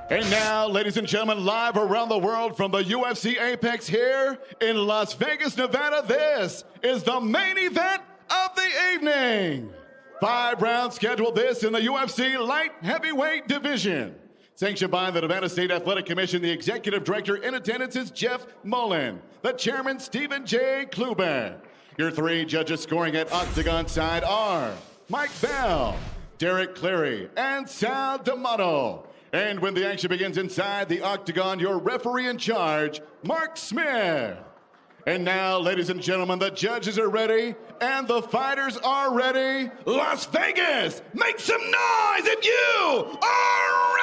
And now, ladies and gentlemen, live around the world from the UFC Apex here in Las Vegas, Nevada, this is the main event of the evening. 5 rounds scheduled this in the UFC light heavyweight division. Sanctioned by the Nevada State Athletic Commission, the executive director in attendance is Jeff Mullen, the chairman Stephen J. Kluber. Your 3 judges scoring at Octagon side are Mike Bell, Derek Cleary, and Sal D'Amato. And when the action begins inside the Octagon, your referee in charge, Mark Smith. And now, ladies and gentlemen, the judges are ready and the fighters are ready. Las Vegas, make some noise if you are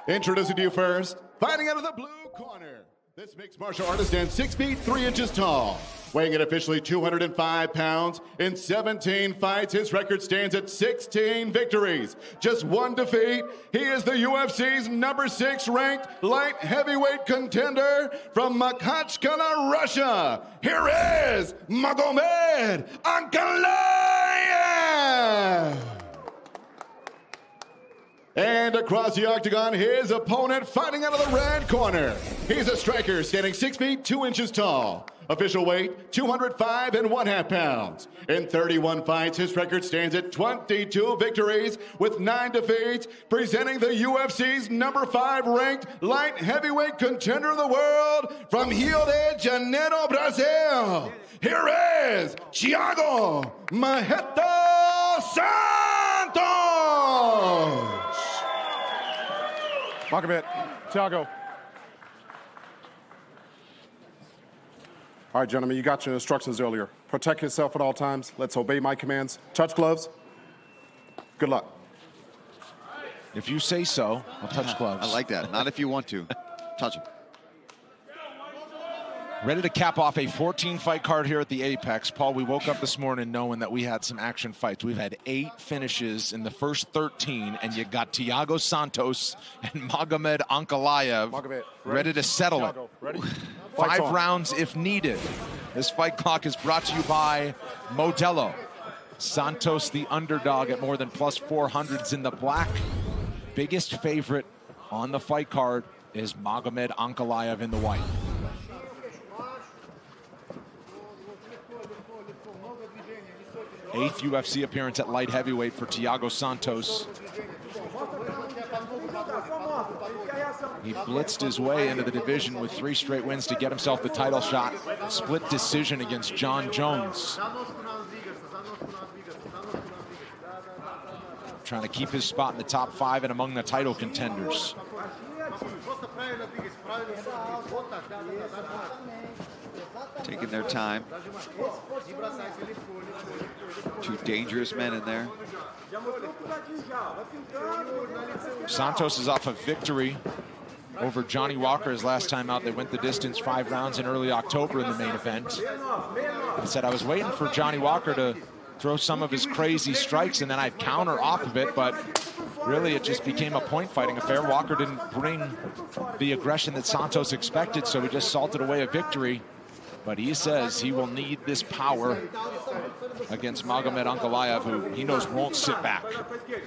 ready! Introducing to you first, fighting out of the blue corner. This mixed martial artist stands 6 feet 3 inches tall, weighing in officially 205 pounds. In 17 fights, his record stands at 16 victories, just 1 defeat. He is the UFC's number 6 ranked light heavyweight contender from Makhachkala, Russia. Here is Magomed Ankalaev. And across the octagon, his opponent fighting out of the red corner. He's a striker standing 6 feet 2 inches tall. Official weight, 205.5 pounds. In 31 fights, his record stands at 22 victories with 9 defeats, presenting the UFC's number 5 ranked light heavyweight contender of the world from Rio de Janeiro, Brazil. Here is Thiago Santos. Magomed, Thiago. All right, gentlemen, you got your instructions earlier. Protect yourself at all times. Let's obey my commands. Touch gloves. Good luck. If you say so, I'll touch gloves. I like that. Not if you want to. Touch them. Ready to cap off a 14-fight card here at the Apex. Paul, we woke up this morning knowing that we had some action fights. We've had 8 finishes in the first 13, and you got Thiago Santos and Magomed Ankalaev ready to settle it. Ready? 5 rounds if needed. This fight clock is brought to you by Modelo. Santos, the underdog at more than plus 400s in the black. Biggest favorite on the fight card is Magomed Ankalaev in the white. 8th UFC appearance at light heavyweight for Thiago Santos. He blitzed his way into the division with 3 straight wins to get himself the title shot. Split decision against John Jones. Trying to keep his spot in the top 5 and among the title contenders. Taking their time. 2 dangerous men in there. Santos is off a victory over Johnny Walker his last time out. They went the distance 5 rounds in early October in the main event. He said, I was waiting for Johnny Walker to throw some of his crazy strikes and then I'd counter off of it, but really it just became a point fighting affair. Walker didn't bring the aggression that Santos expected, so he just salted away a victory. But he says he will need this power against Magomed Ankalaev, who he knows won't sit back.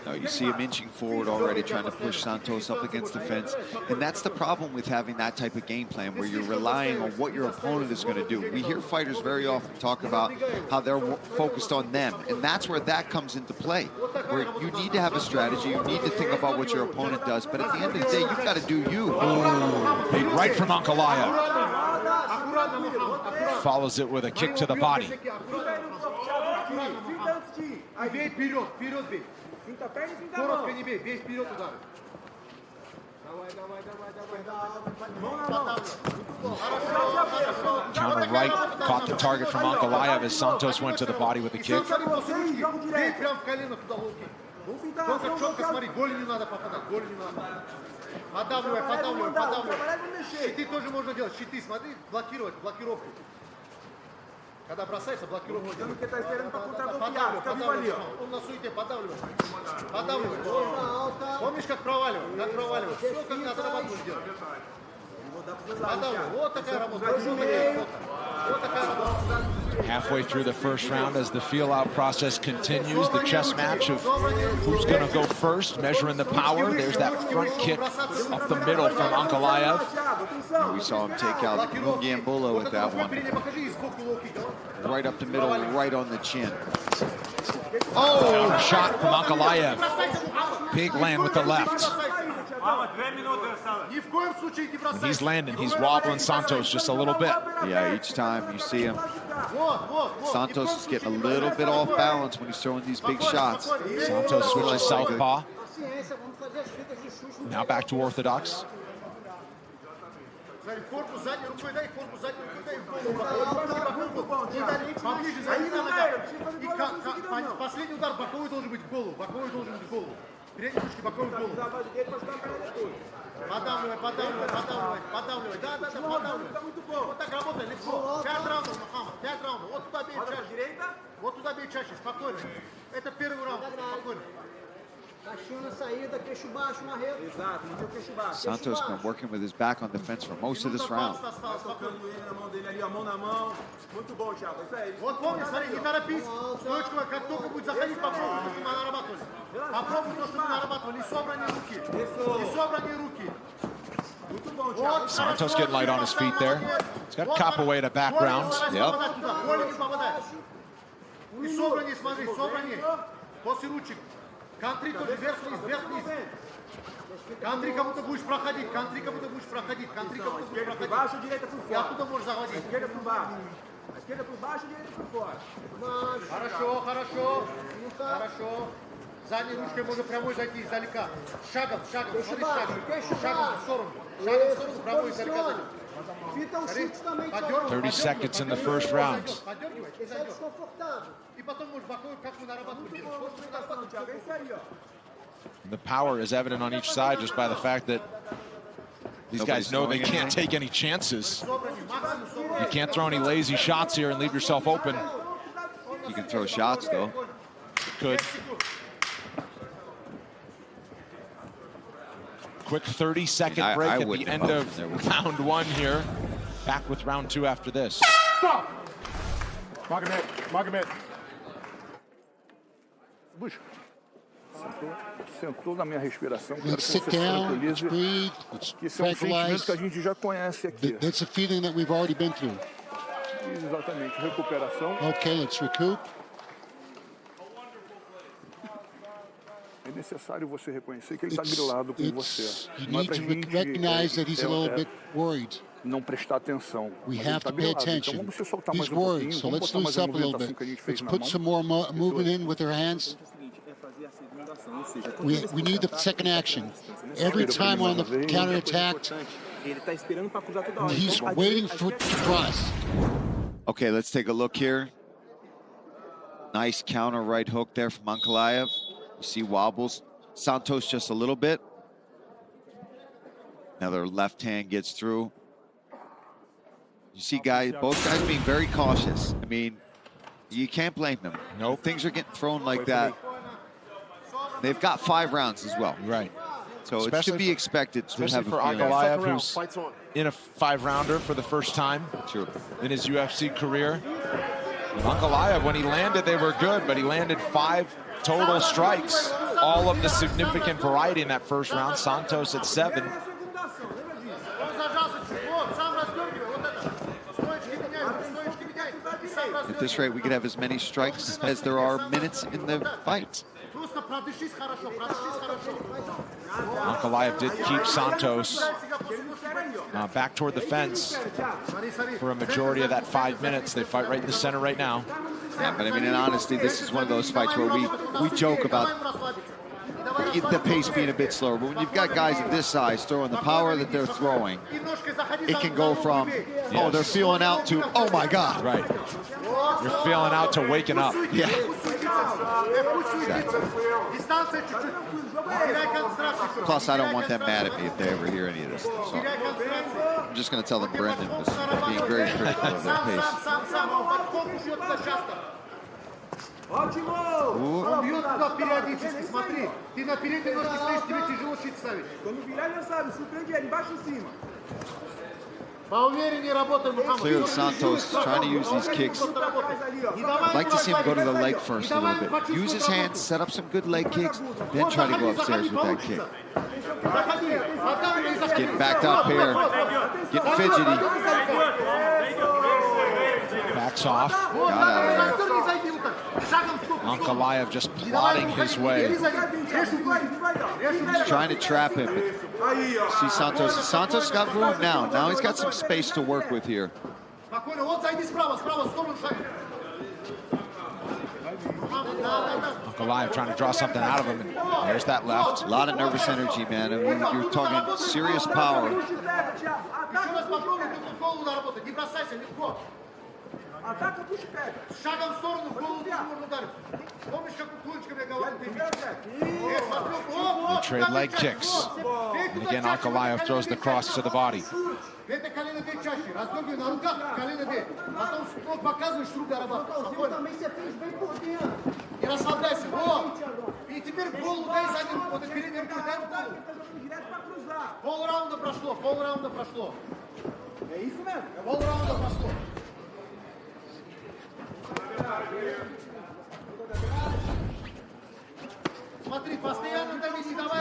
No, you see him inching forward already, trying to push Santos up against the fence. And that's the problem with having that type of game plan, where you're relying on what your opponent is going to do. We hear fighters very often talk about how they're focused on them. And that's where that comes into play, where you need to have a strategy. You need to think about what your opponent does. But at the end of the day, you've got to do you. Ooh, big right from Ankalaev. Follows it with a kick to the body. Counter right, caught the target from Ankalaev as Santos went to the body with a kick. Щиты тоже можно делать. Щиты, смотри, блокировать, блокировку. Когда бросается, блокировку. Подавливай. Он на суете подавливает. Подавливай. Помнишь, как проваливать? Как проваливать? Все, как надо, работу сделать. Подавливай. Вот такая работа. Вот такая работа. Halfway through the first round as the feel-out process continues, the chess match of who's going to go first, measuring the power. There's that front kick up the middle from Ankalaev. We saw him take out Gambula with that one. Right up the middle, right on the chin. Oh, shot from Ankalaev. Big land with the left. When he's landing, he's wobbling Santos just a little bit. Yeah, each time you see him, Santos is getting a little bit off balance when he's throwing these big shots. Santos switches southpaw. Now back to orthodox. Подавливай, подавливай, подавливай, подавливай. Да, да, да, подавливай. Вот так работай, легко. 5 раундов, Мохаммад, 5 раундов. Вот туда бей чаще. Вот туда бей чаще, спокойно. Это первый раунд, спокойно. Santos been working with his back on the fence for most of this round. Вот помни, смотри, не торопись. Стоечку, как только будет заходить, попробуй то, что мы нарабатывали. Попробуй то, что мы нарабатывали. Не собранные руки. Не собранные руки. Santos getting light on his feet there. He's got capoeira to background. Yep. И собраннее, смотри, собраннее. После ручек. Кантри тоже, вверх-вниз, вверх-вниз. Кантри кому-то будешь проходить, кантри кому-то будешь проходить, кантри кому-то будешь проходить. И оттуда можешь заводить. Хорошо, хорошо, хорошо. Задней ручкой можно прямой зайти издалека. Шагом, шагом, смотри, шагом. Шагом в сторону. Шагом в сторону, прямой издалека зайти. 30 seconds in the first round. The power is evident on each side just by the fact that these guys know they can't take any chances. You can't throw any lazy shots here and leave yourself open. You can throw shots, though. Could. Quick 30-second break at the end of round one here. Back with round two after this. Stop! Magomed, Magomed. Sentou na minha respiração. Let's sit down, let's breathe, let's tranquilize. Que a gente já conhece aqui. That's a feeling that we've already been through. Exatamente, recuperação. Okay, let's recoup. É necessário você reconhecer que ele está grilado com você. You need to recognize that he's a little bit worried. Não prestar atenção. We have to pay attention. He's worried, so let's loosen up a little bit. Let's put some more movement in with our hands. We need the second action. Every time we're on the counterattack, he's waiting to cross. Okay, let's take a look here. Nice counter right hook there from Ankalaev. You see wobbles. Santos just a little bit. Another left hand gets through. You see both guys being very cautious. I mean, you can't blame them. Nope. Things are getting thrown like that. They've got 5 rounds as well. Right. So it should be expected to have for Ankalaev, who's in a 5-rounder for the first time in his UFC career. Ankalaev, when he landed, they were good, but he landed 5 total strikes. All of the significant variety in that first round. Santos at 7. At this rate, we could have as many strikes as there are minutes in the fight. Ankalaev did keep Santos back toward the fence for a majority of that 5 minutes. They fight right in the center right now. Yeah, but I mean, in honesty, this is one of those fights where we joke about the pace being a bit slower. But when you've got guys of this size throwing the power that they're throwing, it can go from, oh, they're feeling out to, oh my God. Right. You're feeling out to waking up. Yeah. Exactly. Plus, I don't want them mad at me if they ever hear any of this stuff. So I'm just going to tell them Brendan was being very critical of their pace. Он бьет туда периодически, смотри. Ты на передней ножке стоишь, тебе тяжело щит ставить. Clearly Santos trying to use these kicks. I'd like to see him go to the leg first a little bit. Use his hands, set up some good leg kicks, then try to go upstairs with that kick. He's getting backed up here, getting fidgety. Backs off. Got out of there. Ankalaev just plodding his way. He's trying to trap him. See Santos. Santos got room now. Now he's got some space to work with here. Ankalaev trying to draw something out of him. And there's that left. A lot of nervous energy, man. I mean, you're talking serious power. They trade leg kicks. And again, Ankalaev throws the cross to the body.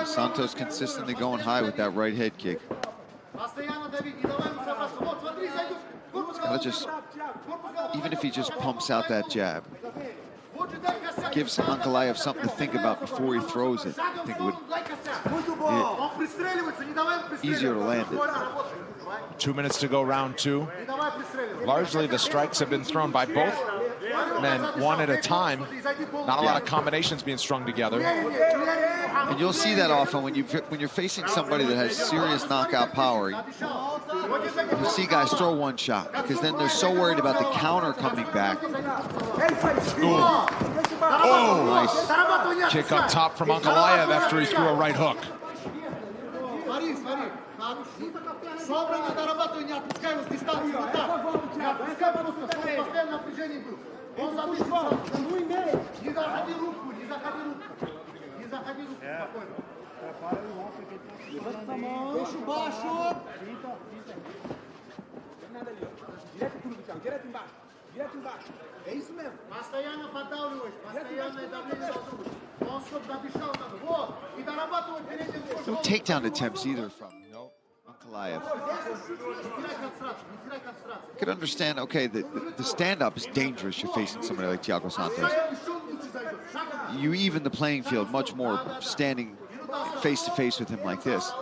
Santos consistently going high with that right head kick. He's gotta just, even if he just pumps out that jab, gives Ankalaev something to think about before he throws it. I think it would be easier to land it. 2 minutes to go, round two. Largely the strikes have been thrown by both men, one at a time. Not a lot of combinations being strung together. And you'll see that often when you're facing somebody that has serious knockout power. You see guys throw one shot because then they're so worried about the counter coming back. Oh, Nice. kick up top from Ankalaev after he threw a right hook. No takedown attempts either from Ankalaev. You could understand, okay, the stand-up is dangerous. You're facing somebody like Thiago Santos. You even the playing field much more standing face-to-face with him like this.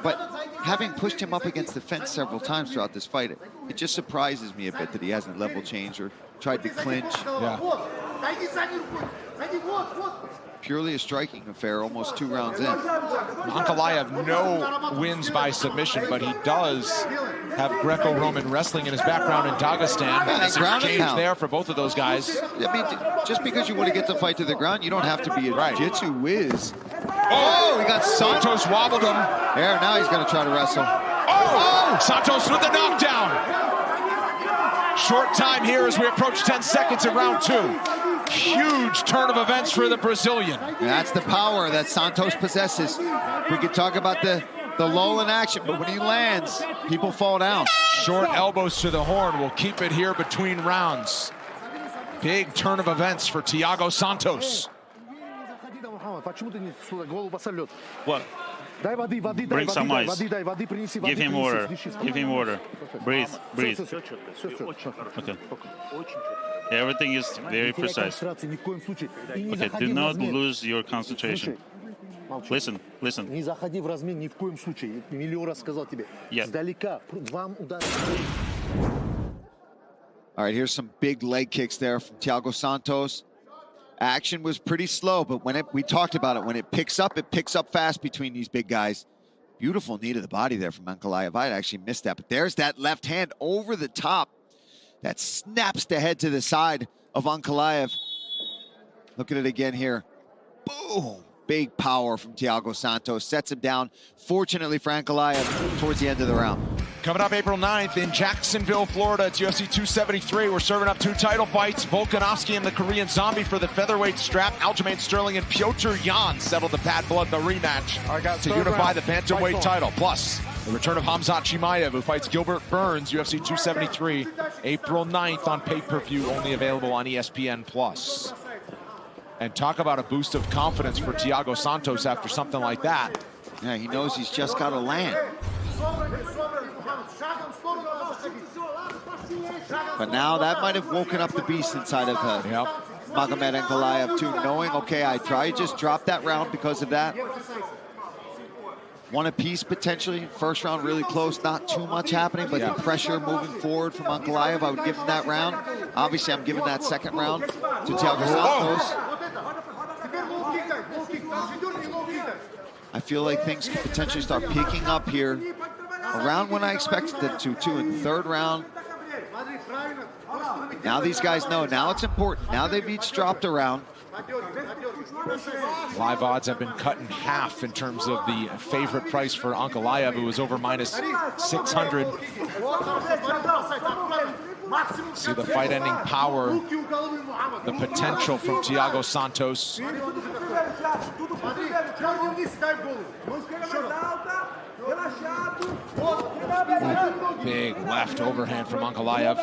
But having pushed him up against the fence several times throughout this fight, it just surprises me a bit that he hasn't level changed or tried to clinch. Yeah. Purely a striking affair, almost 2 rounds in. Ankalaev no wins by submission, but he does have Greco-Roman wrestling in his background in Dagestan. There's an exchange there for both of those guys. I mean, just because you want to get the fight to the ground, you don't have to be a jiu-jitsu whiz. Oh, he got Santos wobbled him. There, now he's going to try to wrestle. Oh, Santos with the knockdown. Short time here as we approach 10 seconds in round two. Huge turn of events for the Brazilian. That's the power that Santos possesses. We could talk about the lull in action, but when he lands, people fall down. Short elbows to the horn will keep it here between rounds. Big turn of events for Thiago Santos. What? Bring some ice. Give him water. Give him water. Breathe. Breathe. Okay. Everything is very precise. Okay, do not lose your concentration. Listen, listen. Yeah. All right, here's some big leg kicks there from Thiago Santos. Action was pretty slow, but we talked about it. When it picks up fast between these big guys. Beautiful knee to the body there from Ankalaev. I actually missed that, but there's that left hand over the top that snaps the head to the side of Ankalaev. Look at it again here. Boom! Big power from Thiago Santos. Sets him down. Fortunately for Ankalaev, towards the end of the round. Coming up April 9th in Jacksonville, Florida, it's UFC 273. We're serving up 2 title fights. Volkanovski and the Korean Zombie for the featherweight strap. Aljamain Sterling and Piotr Jan settled the Bad Blood in the rematch to unify the bantamweight title. Plus, The return of Khamzat Chimaev, who fights Gilbert Burns, UFC 273, April 9th on pay-per-view, only available on ESPN+. And talk about a boost of confidence for Thiago Santos after something like that. Yeah, he knows he's just got to land. But now that might have woken up the beast inside of Magomed Ankalaev too, knowing, okay, I try to just drop that round because of that. One apiece potentially. First round really close, not too much happening, but the pressure moving forward from Ankalaev, I would give him that round. Obviously, I'm giving that second round to Thiago Santos. I feel like things could potentially start picking up here around when I expected them to, too, in the third round. Now these guys know. Now it's important. Now they've each dropped a round. Live odds have been cut in half in terms of the favorite price for Ankalaev, who was over minus 600. See the fight-ending power, the potential from Thiago Santos. Big left overhand from Ankalaev.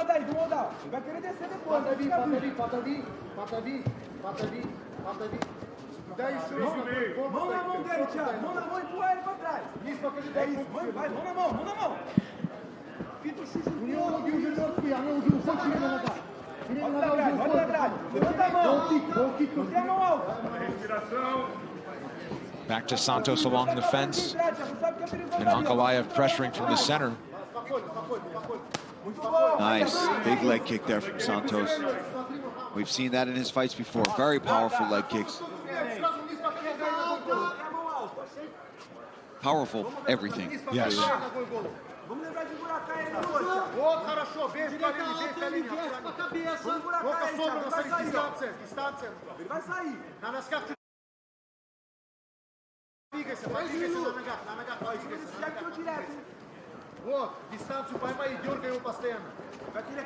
Back to Santos along the fence, and Ankalaev pressuring from the center. Nice, big leg kick there from Santos. We've seen that in his fights before. Very powerful leg kicks. Powerful everything. Yes.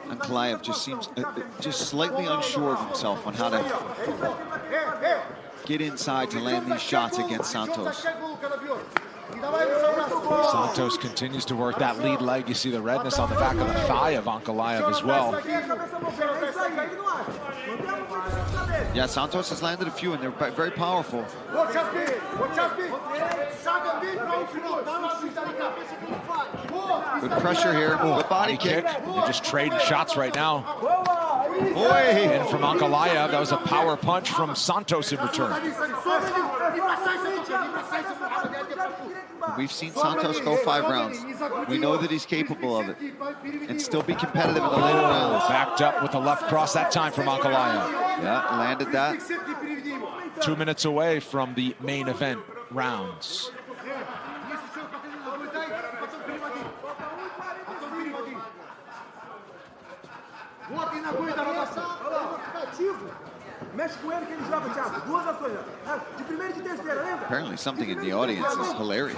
Ankalaev just seems just slightly unsure of himself on how to get inside to land these shots against Santos. Santos continues to work that lead leg. You see the redness on the back of the thigh of Ankalaev as well. Yeah, Santos has landed a few, and they're very powerful. Good pressure here. Good body kick. They're just trading shots right now. Boy. And from Ankalaev, that was a power punch from Santos in return. We've seen Santos go 5 rounds. We know that he's capable of it and still be competitive in the later rounds. Backed up with the left cross that time from Ankalaev. Yeah, landed that. 2 minutes away from the main event rounds. Apparently something in the audience is hilarious.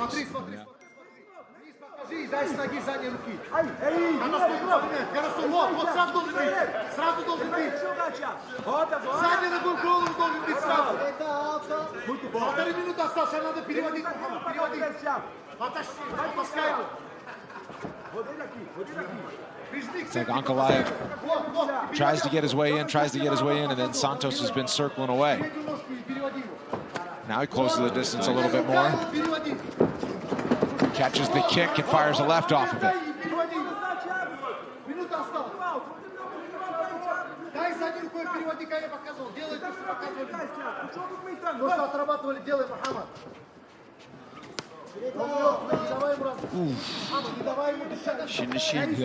It's like Ankalaev tries to get his way in, and then Santos has been circling away. Now he closes the distance a little bit more. Catches the kick and fires a left off of it. Shin to shin.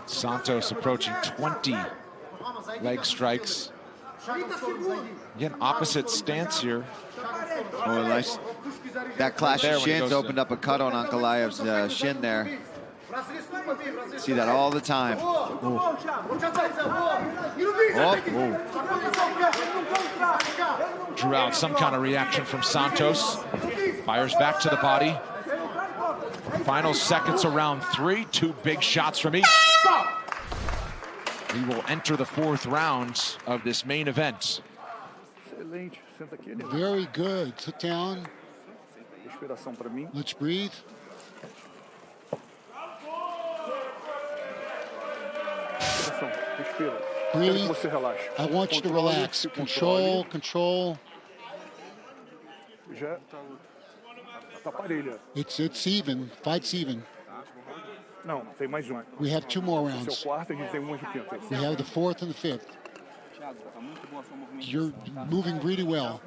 Santos approaching 20 leg strikes. Again, opposite stance here. Oh, nice. That clash of shins opened up a cut on Ankalaev's shin there. See that all the time. Drew out some kind of reaction from Santos. Fires back to the body. Final seconds of round 3, 2 big shots from each. We will enter the 4th round of this main event. Very good. Sit down. Let's breathe. Breathe. I want you to relax. Control, control. It's even. Fight's even. We have 2 more rounds. We have the 4th and the 5th. You're moving really well.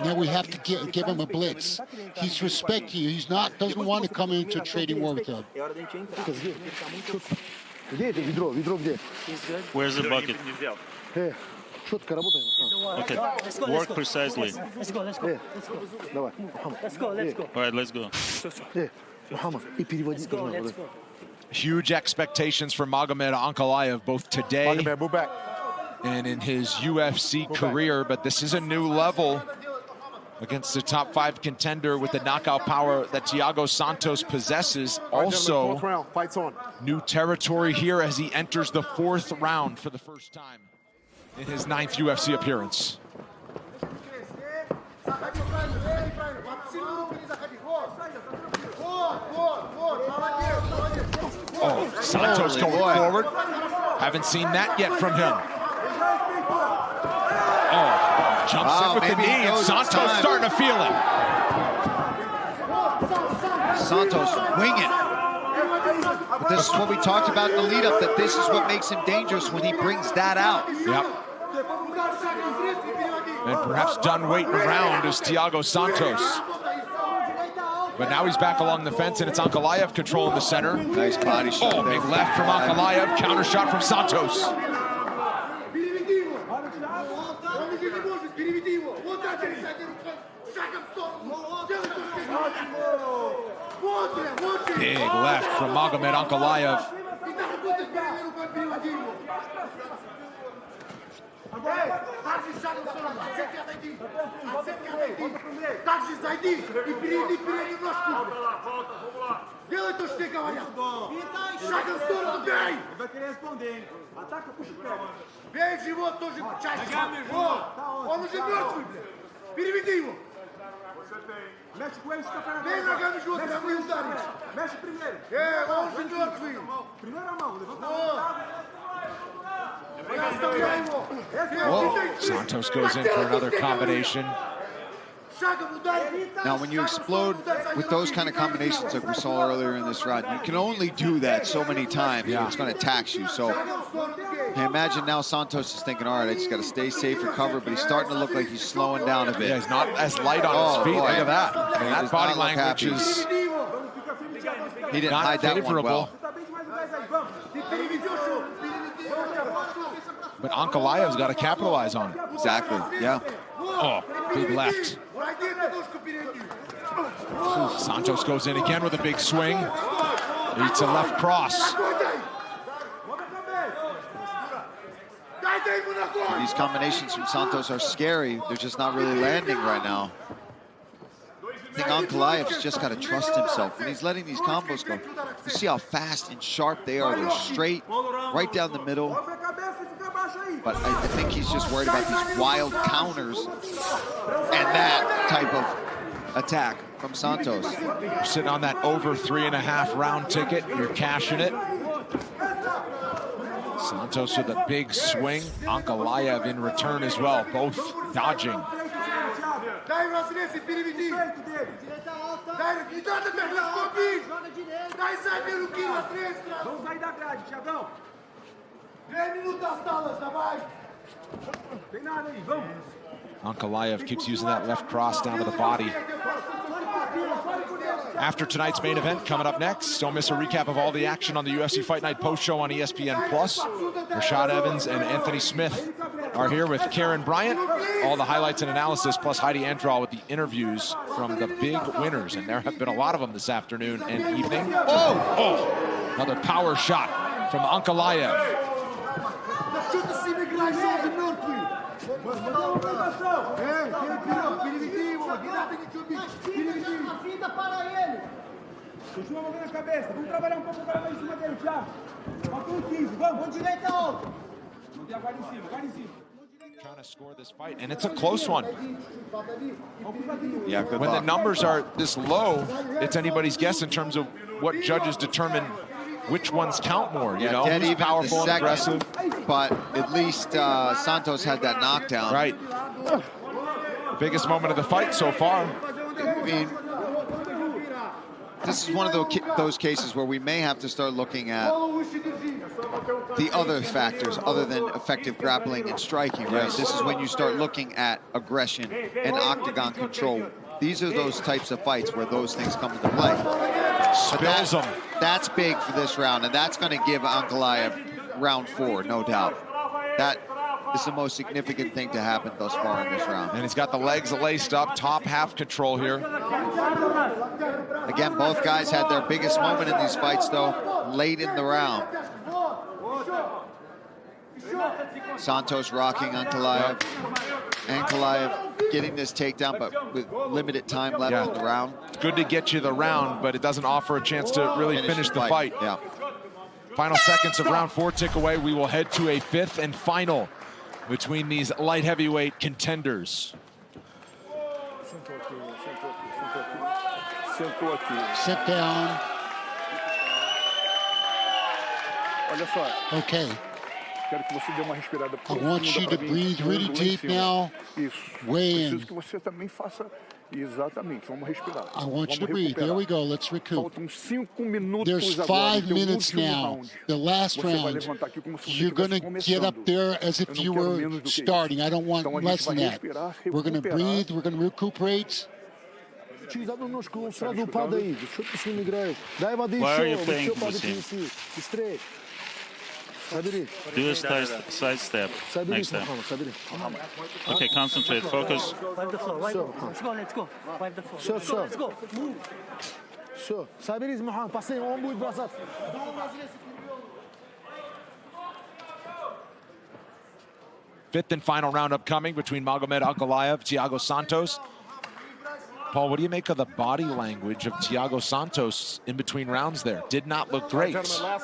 Now we have to give him a blitz. He's respecting you. Doesn't want to come into a trading war with him. Where's the bucket? Okay, work precisely. All right, let's go. Huge expectations for Magomed Ankalaev, both today and in his UFC career, but this is a new level against the top 5 contender with the knockout power that Thiago Santos possesses. Also, new territory here as he enters the 4th round for the first time in his 9th UFC appearance. Oh, Santos going forward. Haven't seen that yet from him. Oh, jumps in with the knee, and Santos starting to feel it. Santos winging. This is what we talked about in the lead-up, that this is what makes him dangerous when he brings that out. Yep. And perhaps done waiting around is Thiago Santos. But now he's back along the fence, and it's Ankalaev controlling the center. Nice body shot. Oh, big left from Ankalaev, counter shot from Santos. Big left from Magomed Ankalaev. Делай то, что ты говорил. Шагом в сторону, бей! Бей в живот тоже часть. Он уже мертвый, блядь. Переведи его. Бей ногами в живот, прямо и ударить. Он уже мертвый. Oh, Santos goes in for another combination. Now, when you explode with those kind of combinations like we saw earlier in this round, you can only do that so many times. Yeah. It's going to tax you. So, I imagine now Santos is thinking, all right, I just got to stay safe, recover, but he's starting to look like he's slowing down a bit. Yeah, he's not as light on his feet. Boy. Look at that. I mean, that body language is he didn't hide that one well. But Ankalaev's got to capitalize on it. Exactly, yeah. Oh, big left. Santos goes in again with a big swing. Eats a left cross. These combinations from Santos are scary. They're just not really landing right now. I think Ankalaev's just got to trust himself. When he's letting these combos go, you see how fast and sharp they are. They're straight, right down the middle. But I think he's just worried about these wild counters and that type of attack from Santos. You're sitting on that over 3.5 round ticket. You're cashing it. Santos with a big swing. Ankalaev in return as well, both dodging. Ankalaev keeps using that left cross down to the body. After tonight's main event, coming up next, don't miss a recap of all the action on the UFC Fight Night post show on ESPN+. Rashad Evans and Anthony Smith are here with Karen Bryant. All the highlights and analysis, plus Heidi Andral with the interviews from the big winners. And there have been a lot of them this afternoon and evening. Oh, another power shot from Ankalaev. Trying to score this fight, and it's a close one. Yeah, good When the luck. numbers are this low, it's anybody's guess in terms of what judges determine which ones count more. You know, dead who's even powerful the and aggressive. second, but at least Santos had that knockdown. Right. Biggest moment of the fight so far. I mean, this is one of those cases where we may have to start looking at the other factors other than effective grappling and striking, right? Yes. This is when you start looking at aggression and octagon control. These are those types of fights where those things come into play. Spills them. That's big for this round, and that's going to give Ankalaev round 4, no doubt. That is the most significant thing to happen thus far in this round. And he's got the legs laced up, top half control here. Again, both guys had their biggest moment in these fights, though, late in the round. Santos rocking Ankalaev. Ankalaev getting this takedown, but with limited time left in the round. It's good to get you the round, but it doesn't offer a chance to really finish the fight. Yeah. Final seconds of round 4 tick away. We will head to a 5th and final between these light heavyweight contenders. Sit down. Olha só, Okay. quero que você dê uma respirada I want profunda you to pra mim. breathe really Lá em deep cima. now. Isso. Weigh in. Preciso que você também faça exatamente. Vamos respirar. I want you to Vamos breathe. There we recuperar. go. Let's recoup. Faltam 5 minutos There's agora. 5 no teu minutes último now. round. The last Você vai round. levantar aqui como se você You're going estivesse to get up começando. there as if Eu não you quero were menos do que isso. starting. I don't want Então a less gente than vai that. respirar, We're going to recuperar. breathe. We're going to recuperate. Задом ножку сразу падай, что ты с ним играешь? Дай воды Why are еще, you playing еще воды with him? принеси, быстрее. Собери, Do a side step собери, next time. Мухаммад, собери. Okay, concentrate, focus. Все, все. Все, соберись, Мухаммад, последний, он будет бросать. Fifth and final round upcoming between Magomed Ankalaev, Thiago Santos. Paul, what do you make of the body language of Thiago Santos in between rounds there? Did not look great.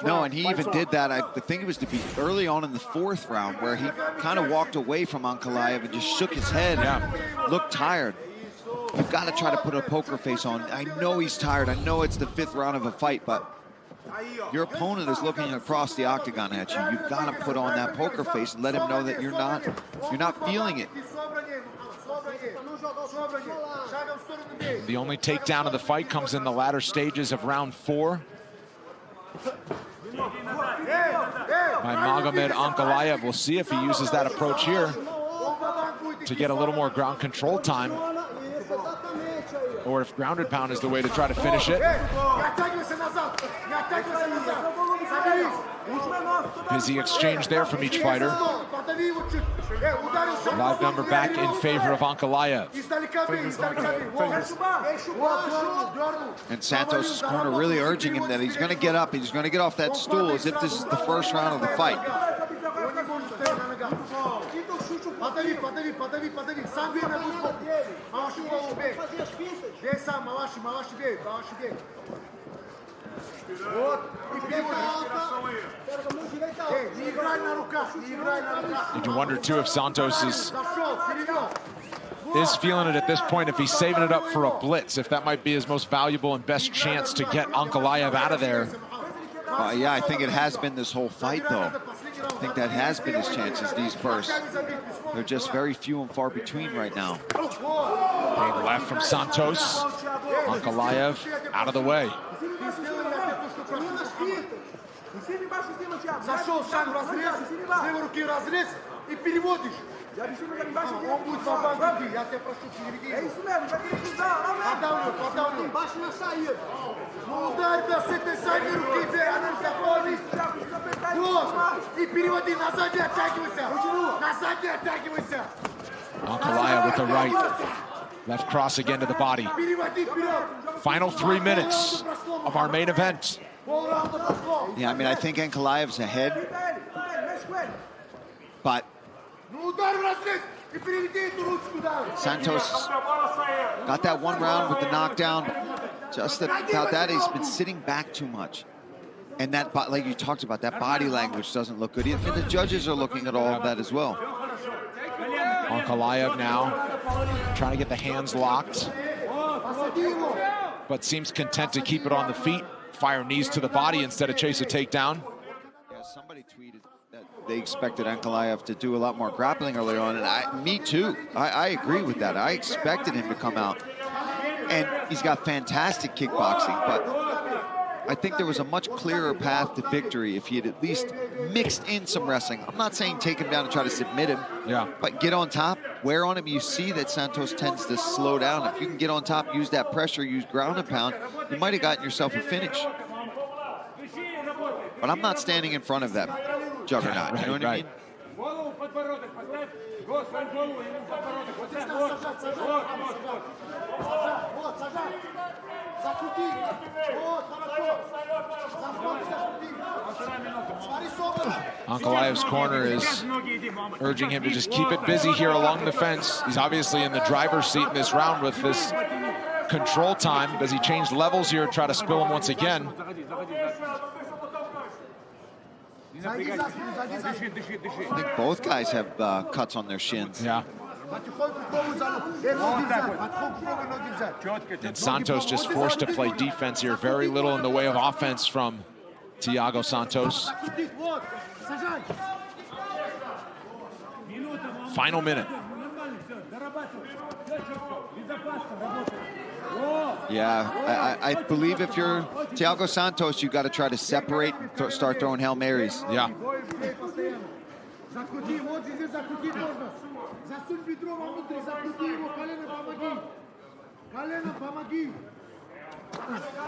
No, and he even did that, I think it was to be early on in the 4th round, where he kind of walked away from Ankalaev and just shook his head and looked tired. You've got to try to put a poker face on. I know he's tired. I know it's the 5th round of a fight, but your opponent is looking across the octagon at you. You've got to put on that poker face and let him know that you're not feeling it. The only takedown of the fight comes in the latter stages of round 4 by Magomed Ankalaev. We'll see if he uses that approach here to get a little more ground control time, or if grounded pound is the way to try to finish it. Busy exchange there from each fighter. Live number back in favor of Ankalaev. And Santos' corner really urging him that he's going to get up, he's going to get off that stool as if this is the first round of the fight. You wonder too if Santos is feeling it at this point, if he's saving it up for a blitz, if that might be his most valuable and best chance to get Ankalaev out of there. Yeah, I think it has been this whole fight, though. I think that has been his chances, these bursts. They're just very few and far between right now. Big left from Santos. Ankalaev out of the way. Зашел сам разрез, с левой руки разрез и переводишь. Он будет в я тебя прошу, переведи. Подавлю. Башня саир. Ударь с этой задней руки, заходишь. Вот, и переводи, назад не оттягивайся. Назад не оттягивайся. Ankalaev with the right. Left cross again to the body. Final 3 minutes of our main event. Yeah, I mean, I think Ankalaev's ahead, but Santos got that one round with the knockdown. Just about that, he's been sitting back too much. And that, like you talked about, that body language doesn't look good. Even the judges are looking at all of that as well. Ankalaev now trying to get the hands locked, but seems content to keep it on the feet. Fire knees to the body instead of chase a takedown. Yeah, somebody tweeted that they expected Ankalaev to do a lot more grappling earlier on, and me too. I agree with that. I expected him to come out. And he's got fantastic kickboxing, but I think there was a much clearer path to victory if he had at least mixed in some wrestling. I'm not saying take him down and try to submit him, but get on top, wear on him. You see that Santos tends to slow down. If you can get on top, use that pressure, use ground and pound, you might have gotten yourself a finish. But I'm not standing in front of that juggernaut, you know what I mean? Ankalaev's corner is urging him to just keep it busy here along the fence. He's obviously in the driver's seat in this round with this control time. Does he change levels here and try to spill him once again? I think both guys have cuts on their shins. Yeah. And Santos just forced to play defense here. Very little in the way of offense from Thiago Santos. Final minute. Yeah, I believe if you're Thiago Santos, you got to try to separate and start throwing Hail Marys. Yeah.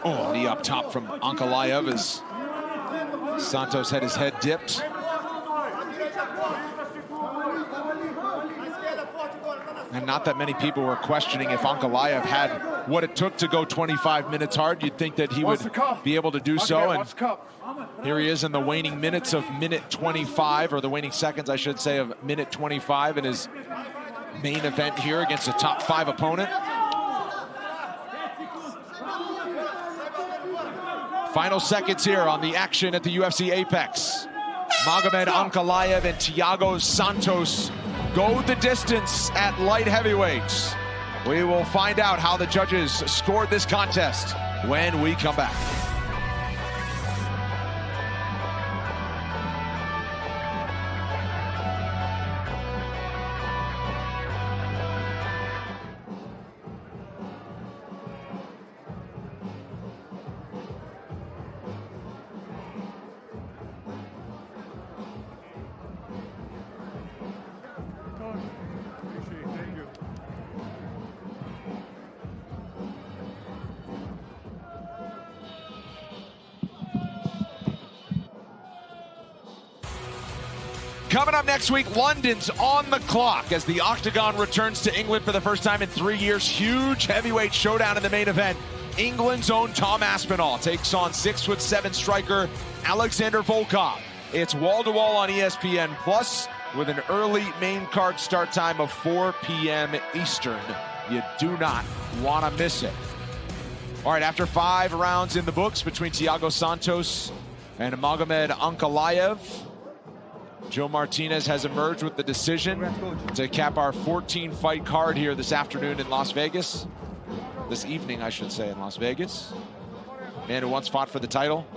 Oh, knee up top from Ankalaev as Santos had his head dipped. And not that many people were questioning if Ankalaev had what it took to go 25 minutes hard. You'd think that he would be able to do so. And here he is in the waning minutes of minute 25, or the waning seconds, I should say, of minute 25 in his main event here against a top 5 opponent. Final seconds here on the action at the UFC Apex. Magomed Ankalaev and Thiago Santos go the distance at light heavyweights. We will find out how the judges scored this contest when we come back. Coming up next week, London's on the clock as the Octagon returns to England for the first time in 3 years. Huge heavyweight showdown in the main event. England's own Tom Aspinall takes on 6'7" striker Alexander Volkov. It's wall-to-wall on ESPN Plus with an early main card start time of 4 p.m. Eastern. You do not want to miss it. All right, after 5 rounds in the books between Thiago Santos and Magomed Ankalaev, Joe Martinez has emerged with the decision to cap our 14-fight card here this afternoon in Las Vegas. This evening, I should say, in Las Vegas. Man who once fought for the title.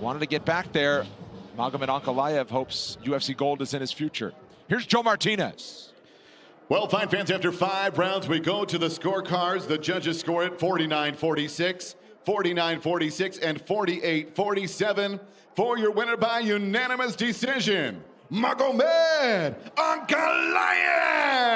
Wanted to get back there. Magomed Ankalaev hopes UFC gold is in his future. Here's Joe Martinez. Well, fine fans, after 5 rounds, we go to the scorecards. The judges score it 49-46, 49-46, and 48-47. For your winner by unanimous decision, Magomed Ankalaev!